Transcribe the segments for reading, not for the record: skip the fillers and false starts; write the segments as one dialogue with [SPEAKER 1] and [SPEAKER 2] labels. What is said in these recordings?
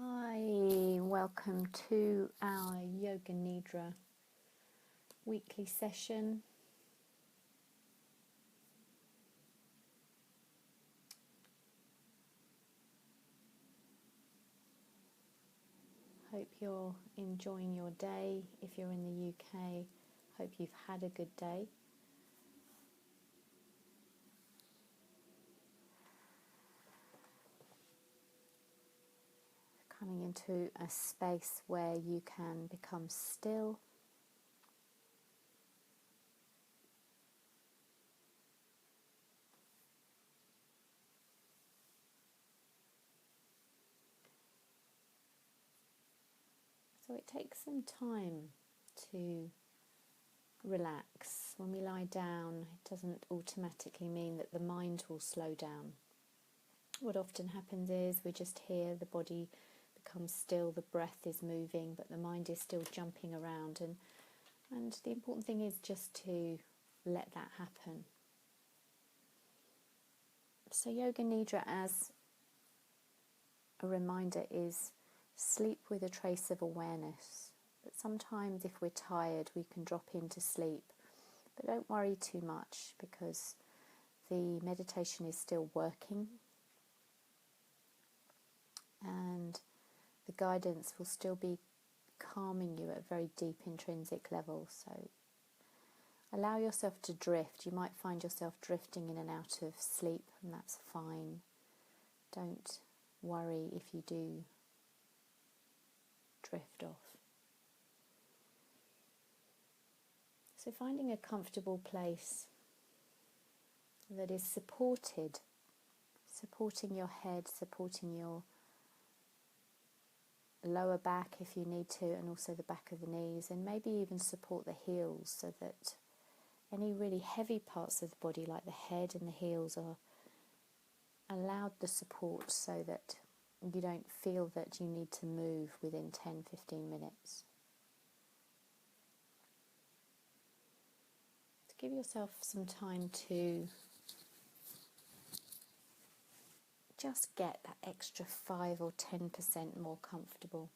[SPEAKER 1] Hi, welcome to our Yoga Nidra weekly session. Hope you're enjoying your day. If you're in the UK, hope you've had a good day. Coming into a space where you can become still. So it takes some time to relax. When we lie down, it doesn't automatically mean that the mind will slow down. What often happens is we just hear the body become still, the breath is moving, but the mind is still jumping around. And the important thing is just to let that happen. So Yoga Nidra, as a reminder, is sleep with a trace of awareness. But sometimes if we're tired, we can drop into sleep. But don't worry too much, because the meditation is still working. And the guidance will still be calming you at a very deep intrinsic level. So allow yourself to drift. You might find yourself drifting in and out of sleep, and that's fine. Don't worry if you do drift off. So finding a comfortable place that is supporting your head, supporting your lower back if you need to, and also the back of the knees, and maybe even support the heels, so that any really heavy parts of the body like the head and the heels are allowed the support, so that you don't feel that you need to move within 10-15 minutes. To give yourself some time to just get that extra 5 or 10% more comfortable.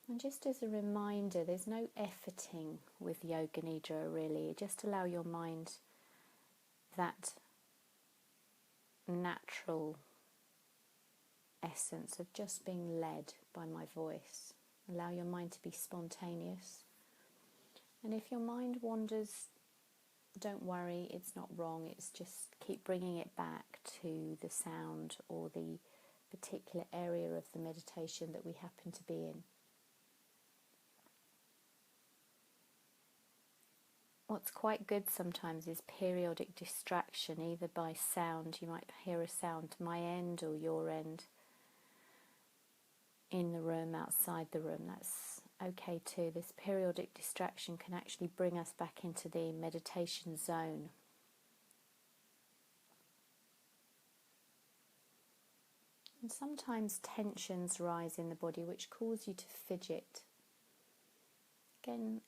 [SPEAKER 1] And just as a reminder, there's no efforting with Yoga Nidra really. Just allow your mind that natural essence of just being led by my voice. Allow your mind to be spontaneous. And if your mind wanders, don't worry, it's not wrong. It's just keep bringing it back to the sound or the particular area of the meditation that we happen to be in. What's quite good sometimes is periodic distraction, either by sound. You might hear a sound to my end or your end, in the room, outside the room. That's okay too. This periodic distraction can actually bring us back into the meditation zone. And sometimes tensions rise in the body which cause you to fidget. Again,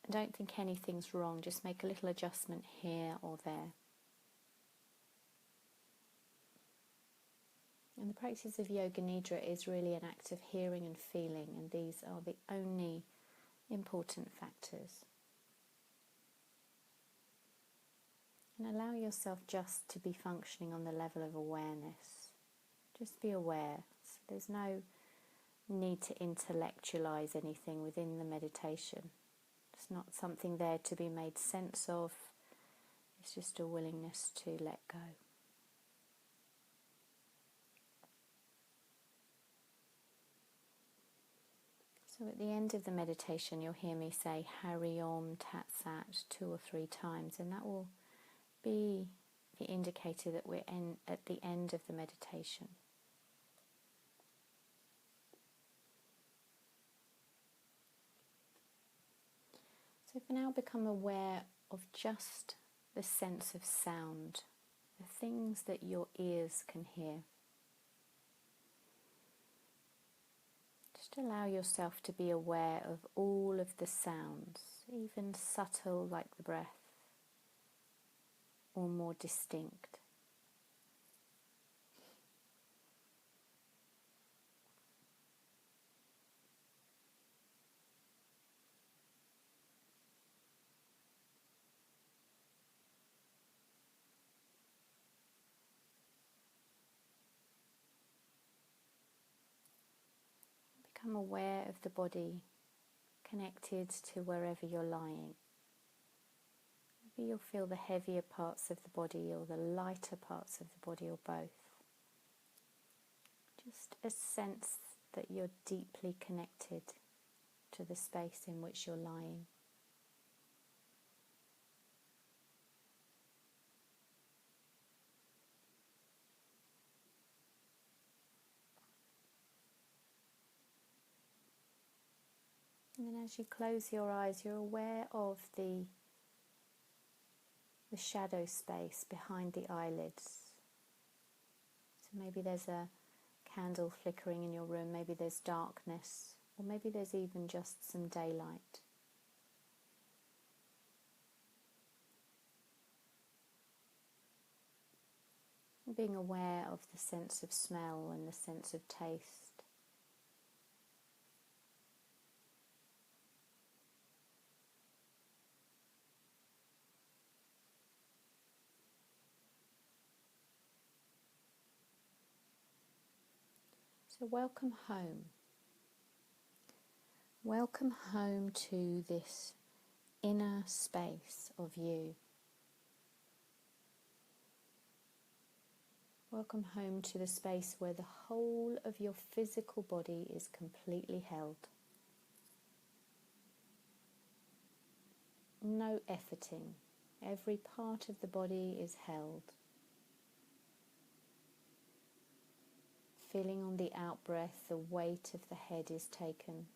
[SPEAKER 1] I don't think anything's wrong, just make a little adjustment here or there. And the practice of Yoga Nidra is really an act of hearing and feeling, and these are the only important factors. And allow yourself just to be functioning on the level of awareness. Just be aware. So there's no need to intellectualize anything within the meditation. It's not something there to be made sense of. It's just a willingness to let go. So at the end of the meditation, you'll hear me say Hari Om Tat Sat 2 or 3 times, and that will be the indicator that we're at the end of the meditation. So for now, become aware of just the sense of sound, the things that your ears can hear. Just allow yourself to be aware of all of the sounds, even subtle like the breath, or more distinct. Become aware of the body connected to wherever you're lying. Maybe you'll feel the heavier parts of the body or the lighter parts of the body or both. Just a sense that you're deeply connected to the space in which you're lying. And then as you close your eyes, you're aware of the shadow space behind the eyelids. So maybe there's a candle flickering in your room, maybe there's darkness, or maybe there's even just some daylight. Being aware of the sense of smell and the sense of taste. So welcome home. Welcome home to this inner space of you. Welcome home to the space where the whole of your physical body is completely held. No efforting. Every part of the body is held. Feeling on the out-breath, the weight of the head is taken.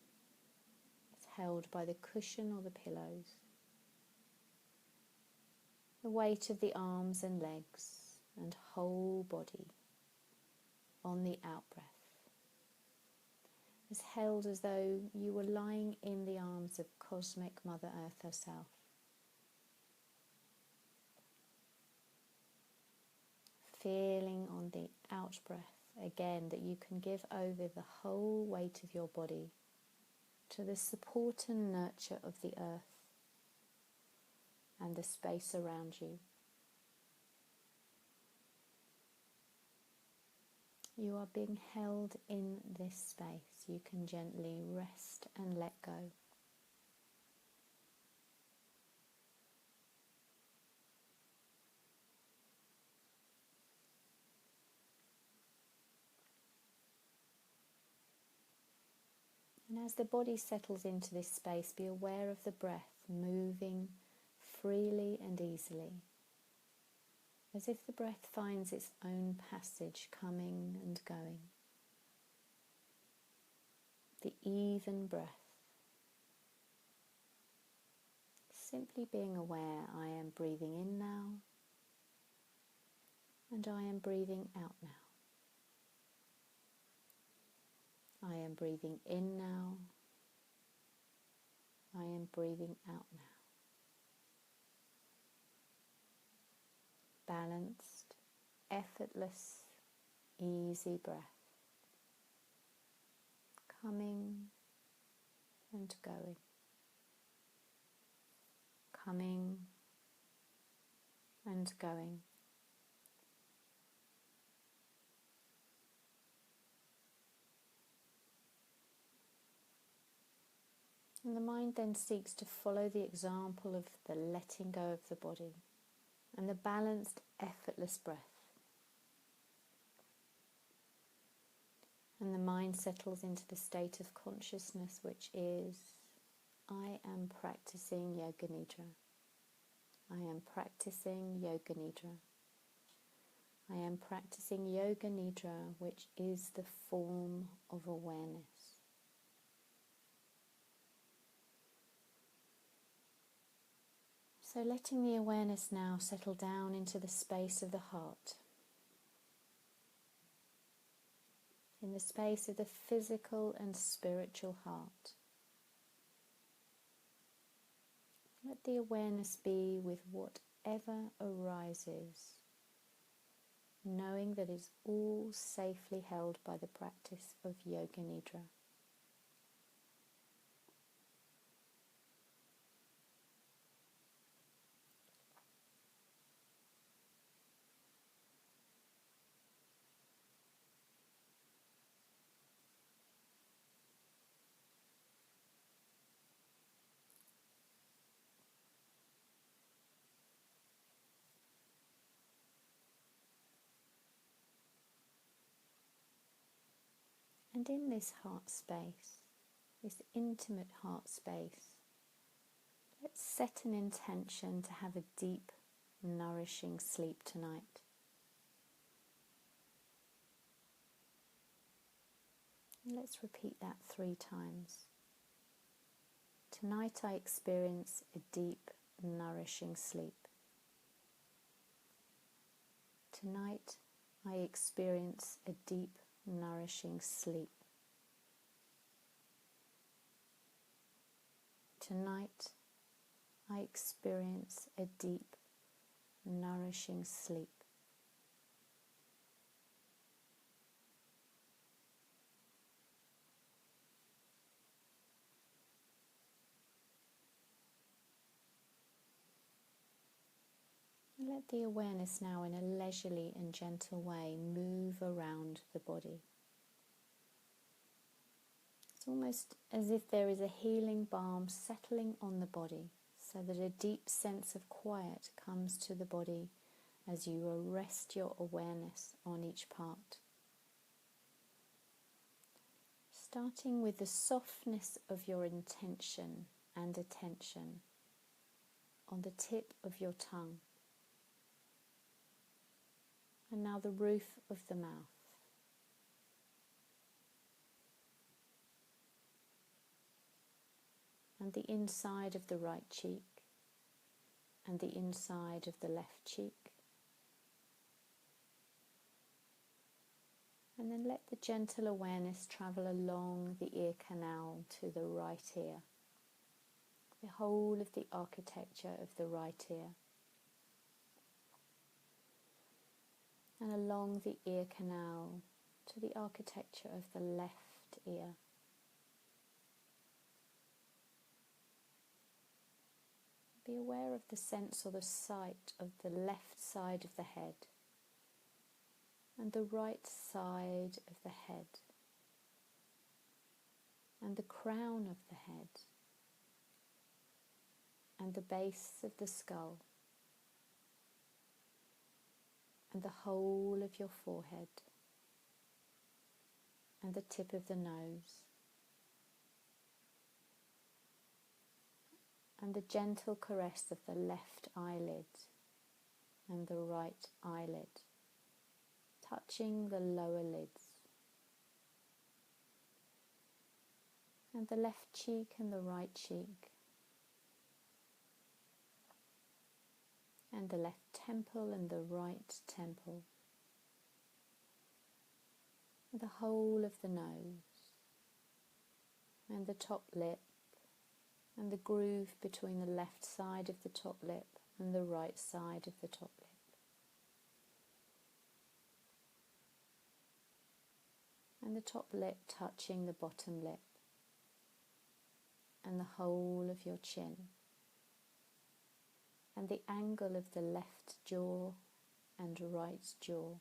[SPEAKER 1] It's held by the cushion or the pillows. The weight of the arms and legs and whole body on the out-breath is held as though you were lying in the arms of cosmic Mother Earth herself. Feeling on the out-breath again that you can give over the whole weight of your body to the support and nurture of the earth and the space around you. You are being held in this space. You can gently rest and let go. And as the body settles into this space, be aware of the breath moving freely and easily, as if the breath finds its own passage coming and going. The even breath. Simply being aware, I am breathing in now, and I am breathing out now. I am breathing in now. I am breathing out now. Balanced, effortless, easy breath. Coming and going. Coming and going. And the mind then seeks to follow the example of the letting go of the body and the balanced, effortless breath. And the mind settles into the state of consciousness which is, I am practicing Yoga Nidra. I am practicing Yoga Nidra. I am practicing Yoga Nidra, which is the form of awareness. So letting the awareness now settle down into the space of the heart, in the space of the physical and spiritual heart. Let the awareness be with whatever arises, knowing that it's all safely held by the practice of Yoga Nidra. And in this heart space, this intimate heart space, let's set an intention to have a deep, nourishing sleep tonight. And let's repeat that 3 times. Tonight I experience a deep, nourishing sleep. Tonight I experience a deep, nourishing sleep. Tonight I experience a deep, nourishing sleep. Let the awareness now, in a leisurely and gentle way, move around the body. It's almost as if there is a healing balm settling on the body, so that a deep sense of quiet comes to the body as you arrest your awareness on each part. Starting with the softness of your intention and attention on the tip of your tongue. And now the roof of the mouth. And the inside of the right cheek. And the inside of the left cheek. And then let the gentle awareness travel along the ear canal to the right ear. The whole of the architecture of the right ear. And along the ear canal to the architecture of the left ear. Be aware of the sense or the sight of the left side of the head and the right side of the head and the crown of the head and the base of the skull and the whole of your forehead and the tip of the nose and the gentle caress of the left eyelid and the right eyelid, touching the lower lids, and the left cheek and the right cheek, and the left temple and the right temple, the whole of the nose, and the top lip, and the groove between the left side of the top lip and the right side of the top lip. And the top lip touching the bottom lip, and the whole of your chin, and the angle of the left jaw and right jaw.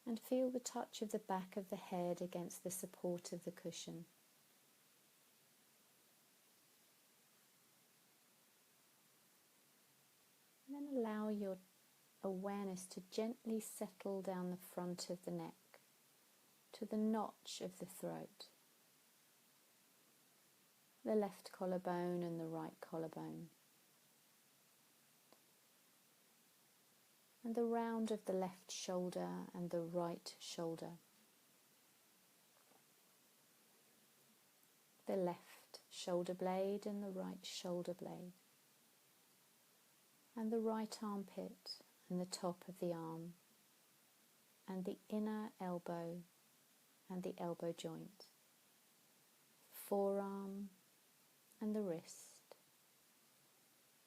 [SPEAKER 1] And feel the touch of the back of the head against the support of the cushion. And then allow your awareness to gently settle down the front of the neck to the notch of the throat, the left collarbone and the right collarbone, and the round of the left shoulder and the right shoulder, the left shoulder blade and the right shoulder blade, and the right armpit and the top of the arm, and the inner elbow and the elbow joint, forearm and the wrist,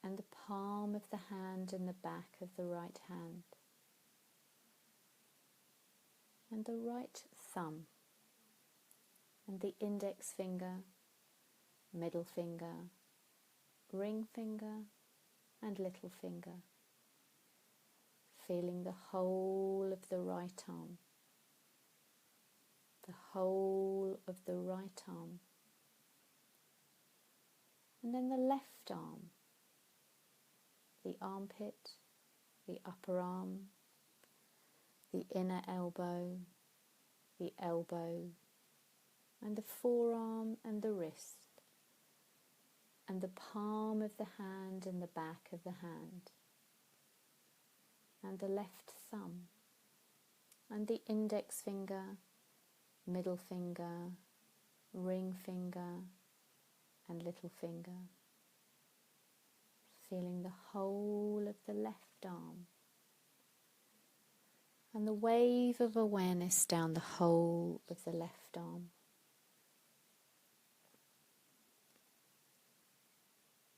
[SPEAKER 1] and the palm of the hand and the back of the right hand, and the right thumb, and the index finger, middle finger, ring finger, and little finger, feeling the whole of the right arm, the whole of the right arm, and then the left arm, the armpit, the upper arm, the inner elbow, the elbow, and the forearm and the wrist, and the palm of the hand and the back of the hand, and the left thumb, and the index finger, middle finger, ring finger, and little finger. Feeling the whole of the left arm, and the wave of awareness down the whole of the left arm.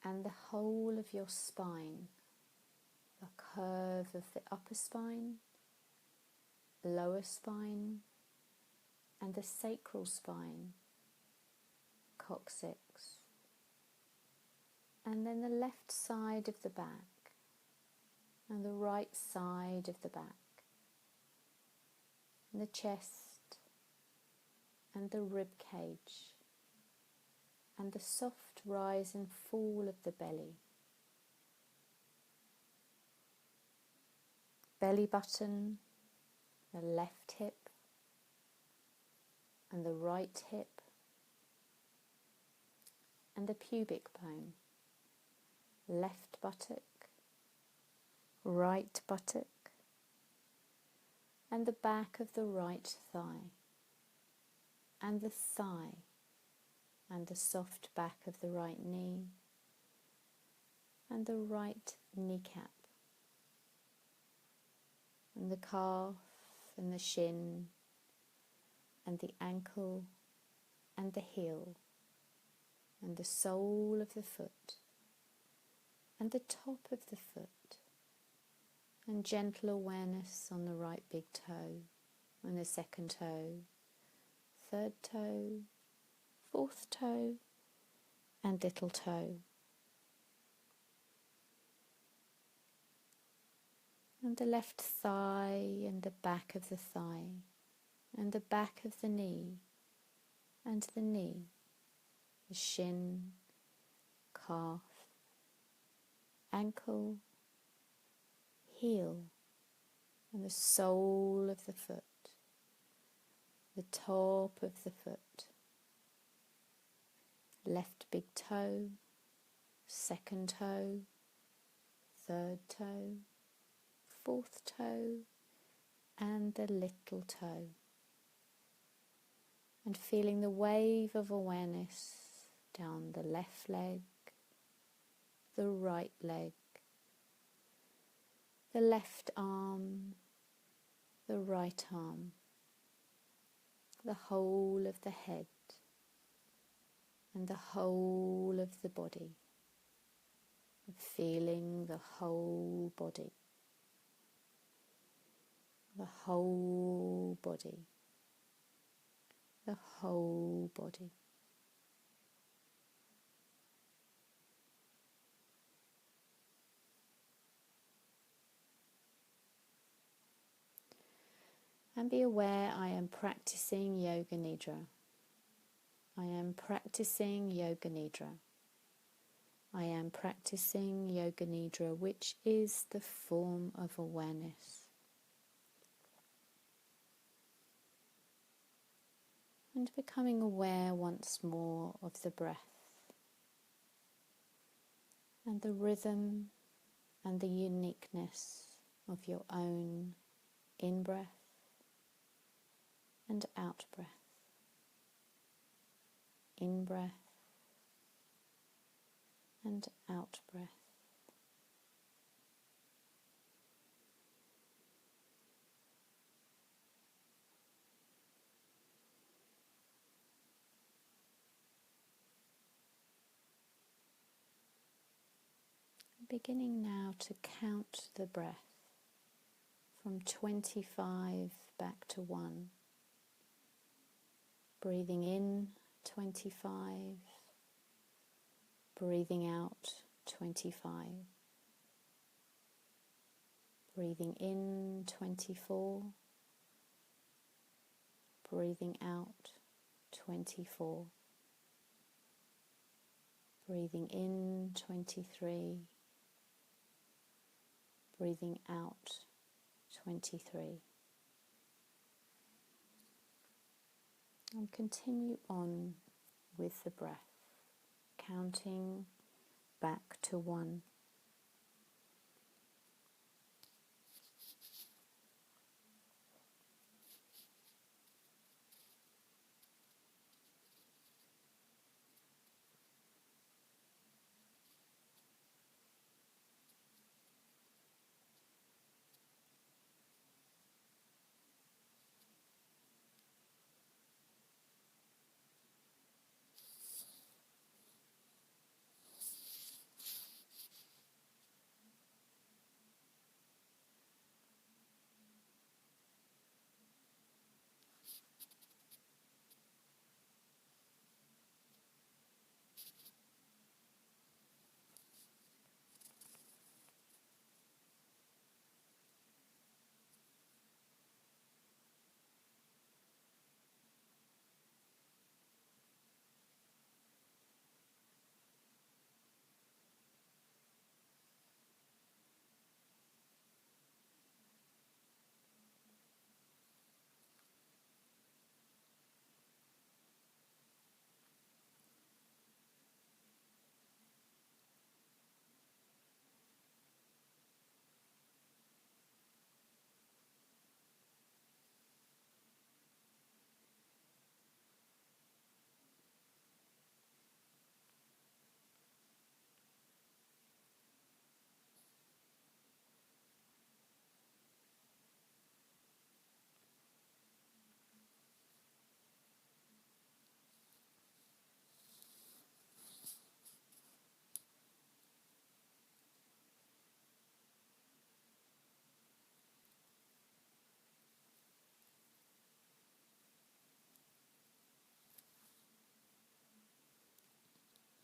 [SPEAKER 1] And the whole of your spine, the curve of the upper spine, lower spine, and the sacral spine, coccyx. And then the left side of the back, and the right side of the back, and the chest, and the rib cage, and the soft rise and fall of the belly. Belly button, the left hip, and the right hip, and the pubic bone. Left buttock, right buttock, and the back of the right thigh, and the thigh, and the soft back of the right knee, and the right kneecap, and the calf, and the shin, and the ankle, and the heel, and the sole of the foot, and the top of the foot, and gentle awareness on the right big toe, and the second toe, third toe, fourth toe, and little toe. And the left thigh, and the back of the thigh, and the back of the knee, and the knee, the shin, calf, ankle, heel, and the sole of the foot, the top of the foot, left big toe, second toe, third toe, fourth toe, and the little toe. And feeling the wave of awareness down the left leg, the right leg, the left arm, the right arm, the whole of the head, and the whole of the body, and feeling the whole body, the whole body, the whole body. And be aware, I am practicing Yoga Nidra. I am practicing Yoga Nidra. I am practicing Yoga Nidra, which is the form of awareness. And becoming aware once more of the breath, and the rhythm and the uniqueness of your own in-breath and out-breath. In-breath and out-breath. Beginning now to count the breath from 25 back to 1. Breathing in 25, breathing out 25, breathing in 24, breathing out 24, breathing in 23, breathing out 23. And continue on with the breath, counting back to 1.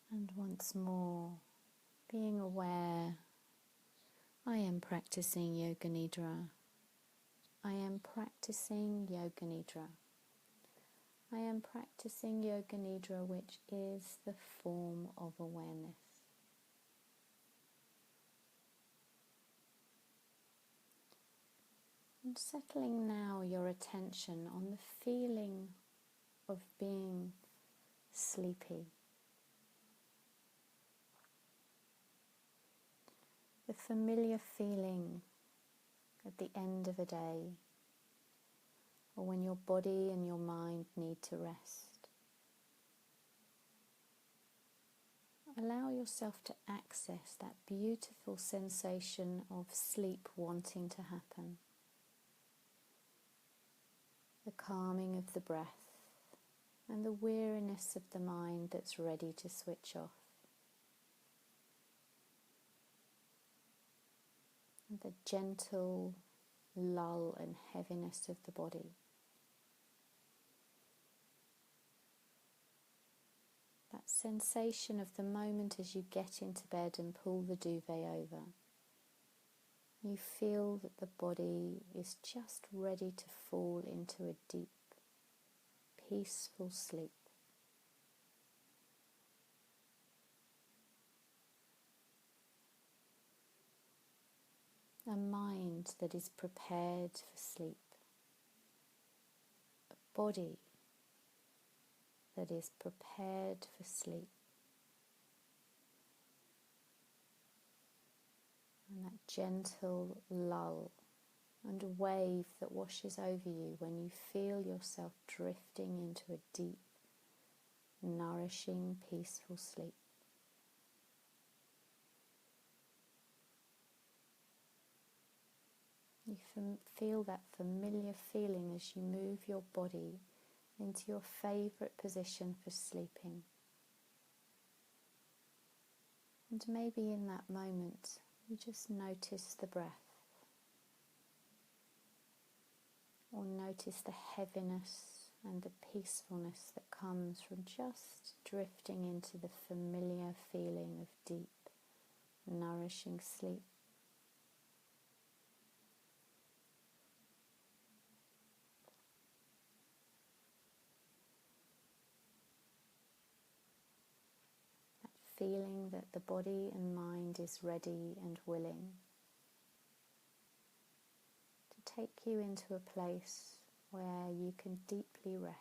[SPEAKER 1] And once more, being aware, I am practicing Yoga Nidra. I am practicing Yoga Nidra. I am practicing Yoga Nidra, which is the form of awareness. And settling now your attention on the feeling of being sleepy. The familiar feeling at the end of a day, or when your body and your mind need to rest. Allow yourself to access that beautiful sensation of sleep wanting to happen. The calming of the breath and the weariness of the mind that's ready to switch off. And the gentle lull and heaviness of the body. That sensation of the moment as you get into bed and pull the duvet over. You feel that the body is just ready to fall into a deep, peaceful sleep. A mind that is prepared for sleep. A body that is prepared for sleep. And that gentle lull and wave that washes over you when you feel yourself drifting into a deep, nourishing, peaceful sleep. You feel that familiar feeling as you move your body into your favourite position for sleeping. And maybe in that moment, you just notice the breath. Or notice the heaviness and the peacefulness that comes from just drifting into the familiar feeling of deep, nourishing sleep. Feeling that the body and mind is ready and willing to take you into a place where you can deeply rest.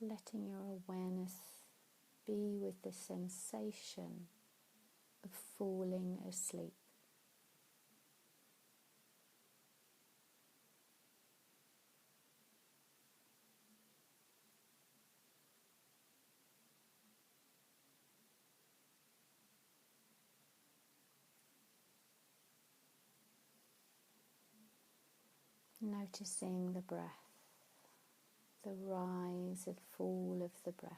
[SPEAKER 1] letting your awareness be with the sensation of falling asleep. Noticing the breath, the rise and fall of the breath,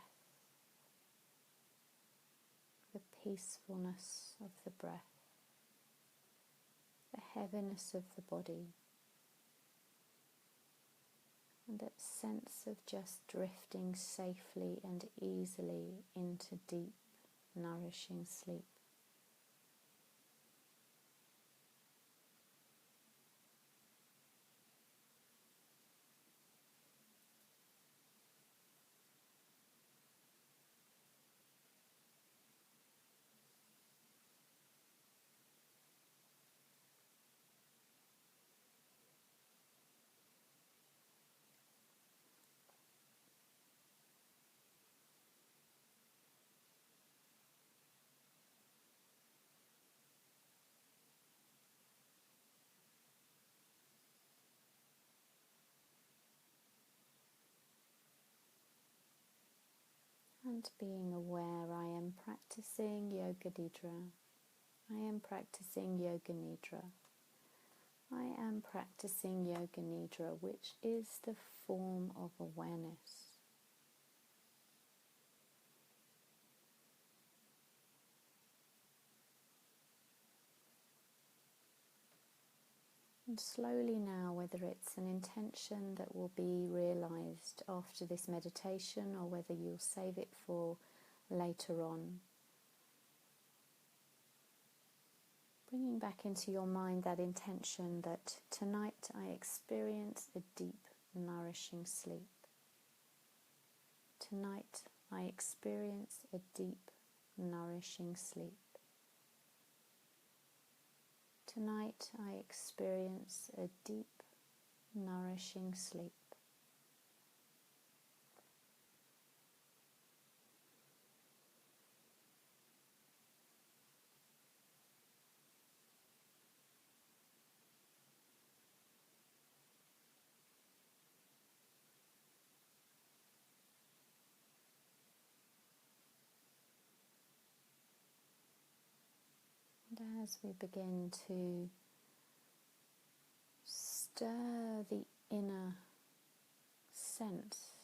[SPEAKER 1] the peacefulness of the breath, the heaviness of the body, and that sense of just drifting safely and easily into deep, nourishing sleep. And being aware, I am practicing Yoga Nidra. I am practicing Yoga Nidra. I am practicing Yoga Nidra, which is the form of awareness. And slowly now, whether it's an intention that will be realized after this meditation or whether you'll save it for later on, bringing back into your mind that intention that tonight I experience a deep, nourishing sleep. Tonight I experience a deep, nourishing sleep. Tonight I experience a deep, nourishing sleep. And as we begin to stir the inner sense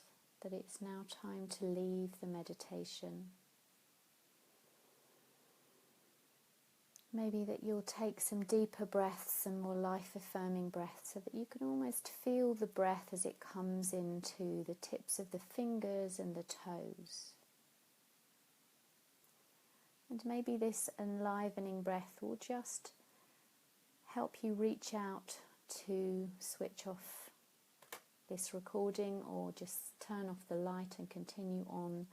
[SPEAKER 1] that it's now time to leave the meditation, maybe that you'll take some deeper breaths, some more life-affirming breaths, so that you can almost feel the breath as it comes into the tips of the fingers and the toes. And maybe this enlivening breath will just help you reach out to switch off this recording or just turn off the light and continue on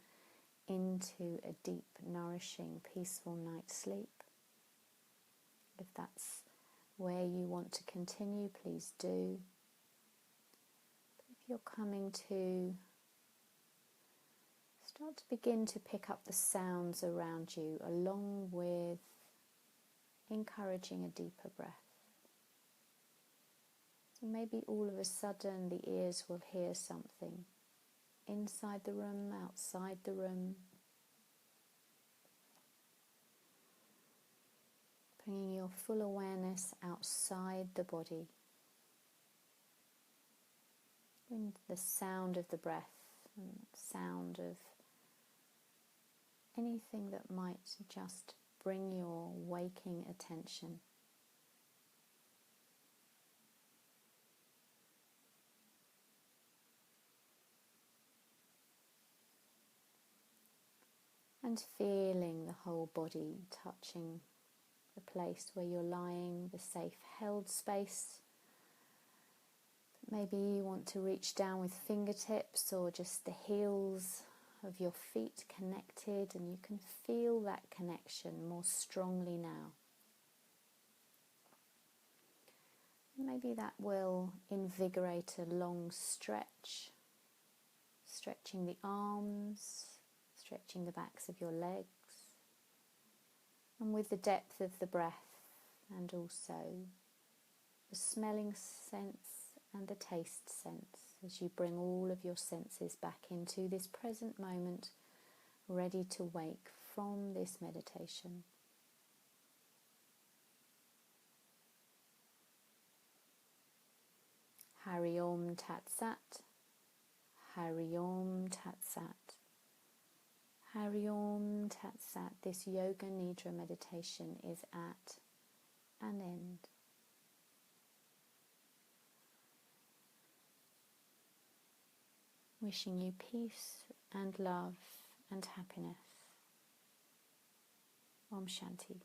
[SPEAKER 1] into a deep, nourishing, peaceful night's sleep. If that's where you want to continue, please do. But if you're coming to start to begin to pick up the sounds around you along with encouraging a deeper breath. So maybe all of a sudden the ears will hear something inside the room, outside the room. Bringing your full awareness outside the body. With the sound of the breath and sound of anything that might just bring your waking attention. And feeling the whole body touching the place where you're lying, the safe held space. Maybe you want to reach down with fingertips or just the heels of your feet connected, and you can feel that connection more strongly now. Maybe that will invigorate a long stretch stretching the arms, stretching the backs of your legs, and with the depth of the breath and also the smelling sense and the taste sense as you bring all of your senses back into this present moment, ready to wake from this meditation. Hari Om Tat Sat, Hari Om Tat Sat, Hari Om Tat Sat. This Yoga Nidra meditation is at an end. Wishing you peace and love and happiness. Om Shanti.